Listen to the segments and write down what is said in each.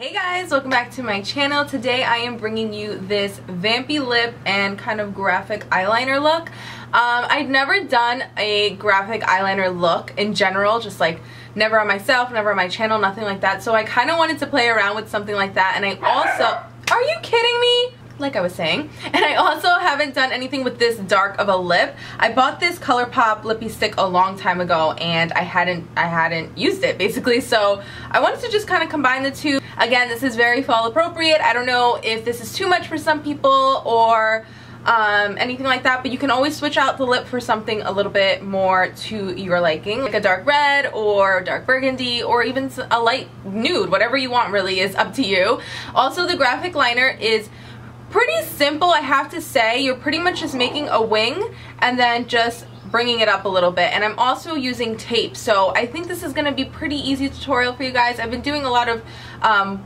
Hey guys, welcome back to my channel. Today I am bringing you this Vampy lip and kind of graphic eyeliner look. I'd never done a graphic eyeliner look in general, just like never on myself, never on my channel, nothing like that. So I kind of wanted to play around with something like that, and I also... Are you kidding me? Like I was saying. And I also haven't done anything with this dark of a lip. I bought this ColourPop lippy stick a long time ago and I hadn't used it basically, so I wanted to just kind of combine the two. Again, this is very fall appropriate. I don't know if this is too much for some people or anything like that, but you can always switch out the lip for something a little bit more to your liking, like a dark red or dark burgundy or even a light nude. Whatever you want really is up to you. Also, the graphic liner is pretty simple, I have to say. You're pretty much just making a wing and then just bringing it up a little bit, and I'm also using tape, so I think this is going to be pretty easy tutorial for you guys. I've been doing a lot of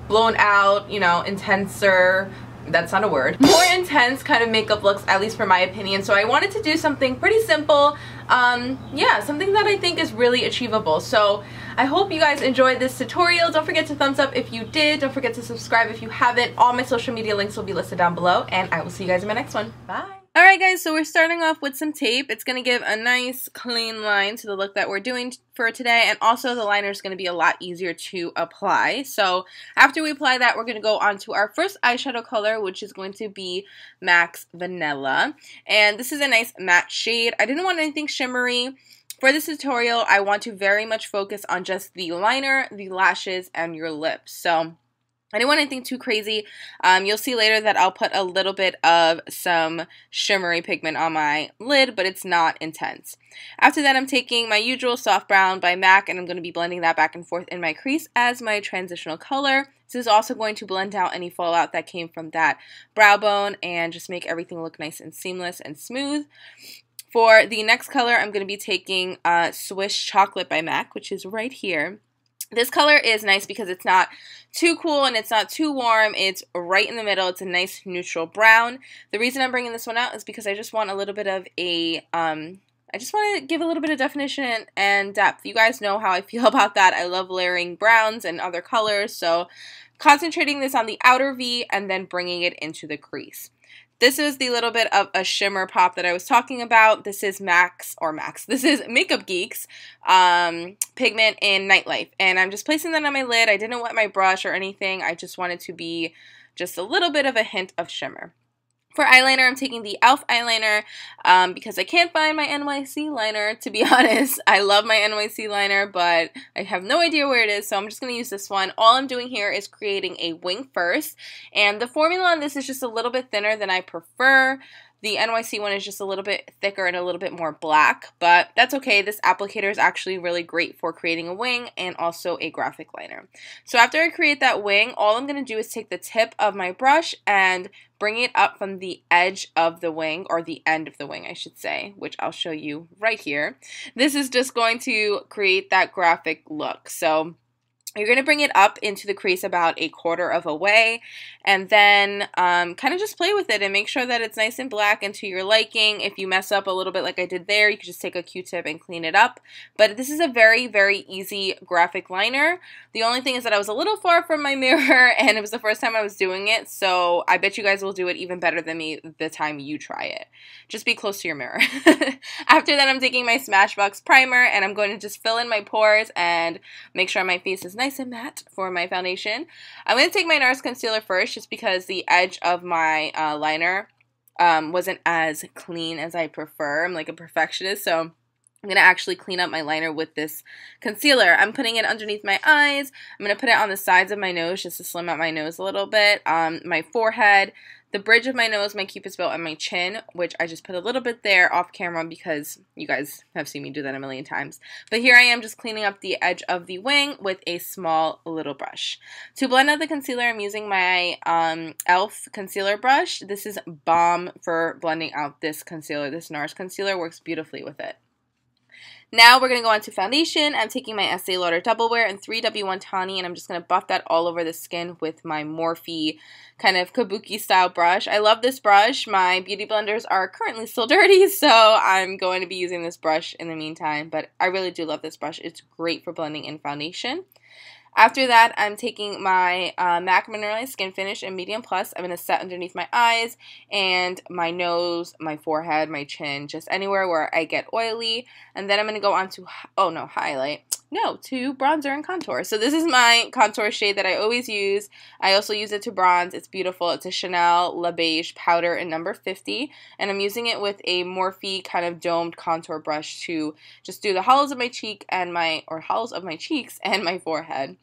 blown out, you know, intenser, that's not a word, more intense kind of makeup looks, at least for my opinion, so I wanted to do something pretty simple, yeah, something that I think is really achievable. So I hope you guys enjoyed this tutorial. Don't forget to thumbs up if you did. Don't forget to subscribe if you haven't. All my social media links will be listed down below, and I will see you guys in my next one. Bye. Alright guys, so we're starting off with some tape. It's going to give a nice clean line to the look that we're doing for today, and also the liner is going to be a lot easier to apply. So after we apply that, we're going to go on to our first eyeshadow color, which is going to be MAC's Vanilla. And this is a nice matte shade. I didn't want anything shimmery. For this tutorial, I want to very much focus on just the liner, the lashes, and your lips. So I didn't want anything too crazy. You'll see later that I'll put a little bit of some shimmery pigment on my lid, but it's not intense. After that, I'm taking my usual soft brown by MAC, and I'm going to be blending that back and forth in my crease as my transitional color. This is also going to blend out any fallout that came from that brow bone and just make everything look nice and seamless and smooth. For the next color, I'm going to be taking Swish Chocolate by MAC, which is right here. This color is nice because it's not too cool and it's not too warm. It's right in the middle. It's a nice neutral brown. The reason I'm bringing this one out is because I just want a little bit of a, I just want to give a little bit of definition and depth. You guys know how I feel about that. I love layering browns and other colors, so concentrating this on the outer V and then bringing it into the crease. This is the little bit of a shimmer pop that I was talking about. This is this is Makeup Geek's Pigment in Nightlife. And I'm just placing that on my lid. I didn't wet my brush or anything. I just wanted to be just a little bit of a hint of shimmer. For eyeliner, I'm taking the e.l.f. eyeliner because I can't find my NYC liner, to be honest. I love my NYC liner, but I have no idea where it is, so I'm just going to use this one. All I'm doing here is creating a wing first, and the formula on this is just a little bit thinner than I prefer. The NYC one is just a little bit thicker and a little bit more black, but that's okay. This applicator is actually really great for creating a wing and also a graphic liner. So after I create that wing, all I'm going to do is take the tip of my brush and bring it up from the edge of the wing, or the end of the wing, I should say, which I'll show you right here. This is just going to create that graphic look. So you're going to bring it up into the crease about 1/4 of a way, and then kind of just play with it and make sure that it's nice and black and to your liking. If you mess up a little bit like I did there, you can just take a Q-tip and clean it up. But this is a very, very easy graphic liner. The only thing is that I was a little far from my mirror, and it was the first time I was doing it, so I bet you guys will do it even better than me the time you try it. Just be close to your mirror. After that, I'm taking my Smashbox primer, and I'm going to just fill in my pores and make sure my face is nice and matte for my foundation. I'm going to take my NARS concealer first, just because the edge of my liner wasn't as clean as I prefer. I'm like a perfectionist, so I'm going to actually clean up my liner with this concealer. I'm putting it underneath my eyes. I'm going to put it on the sides of my nose just to slim out my nose a little bit, my forehead, the bridge of my nose, my cupid's bow, and my chin, which I just put a little bit there off camera because you guys have seen me do that a million times. But here I am just cleaning up the edge of the wing with a small little brush. To blend out the concealer, I'm using my e.l.f. concealer brush. This is bomb for blending out this concealer. This NARS concealer works beautifully with it. Now we're going to go on to foundation. I'm taking my Estee Lauder Double Wear in 3W1 Tawny, and I'm just going to buff that all over the skin with my Morphe kind of kabuki style brush. I love this brush. My beauty blenders are currently still dirty, so I'm going to be using this brush in the meantime, but I really do love this brush. It's great for blending in foundation. After that, I'm taking my MAC Mineralize Skin Finish in Medium Plus. I'm going to set underneath my eyes and my nose, my forehead, my chin, just anywhere where I get oily. And then I'm going to go on to, to bronzer and contour. So this is my contour shade that I always use. I also use it to bronze. It's beautiful. It's a Chanel Le Beige powder in number 50. And I'm using it with a Morphe kind of domed contour brush to just do the hollows of my cheek and hollows of my cheeks and my forehead.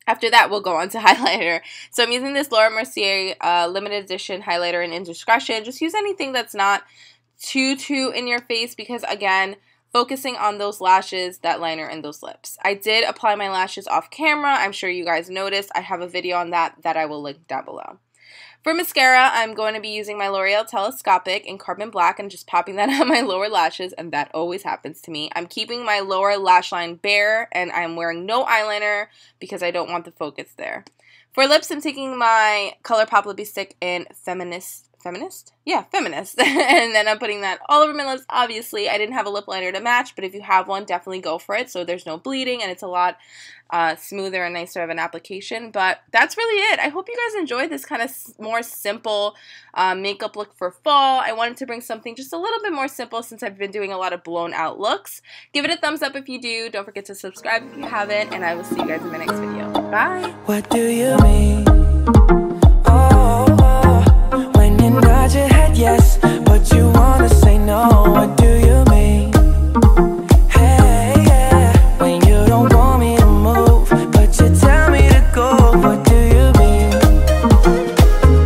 After that, we'll go on to highlighter. So I'm using this Laura Mercier limited edition highlighter in Indiscretion. Just use anything that's not too in your face because, again, focusing on those lashes, that liner, and those lips. I did apply my lashes off camera. I'm sure you guys noticed. I have a video on that I will link down below. For mascara, I'm going to be using my Loreal Telescopic in Carbon Black and just popping that on my lower lashes, and that always happens to me. I'm keeping my lower lash line bare, and I'm wearing no eyeliner because I don't want the focus there. For lips, I'm taking my ColourPop Lippy Stick in Feminist? Yeah, Feminist. And then I'm putting that all over my lips. Obviously, I didn't have a lip liner to match, but if you have one, definitely go for it so there's no bleeding and it's a lot smoother and nicer of an application. But that's really it. I hope you guys enjoyed this kind of more simple makeup look for fall. I wanted to bring something just a little bit more simple since I've been doing a lot of blown out looks. Give it a thumbs up if you do. Don't forget to subscribe if you haven't, and I will see you guys in the next video. Bye! What do you mean? Oh, when you nod your head yes, but you want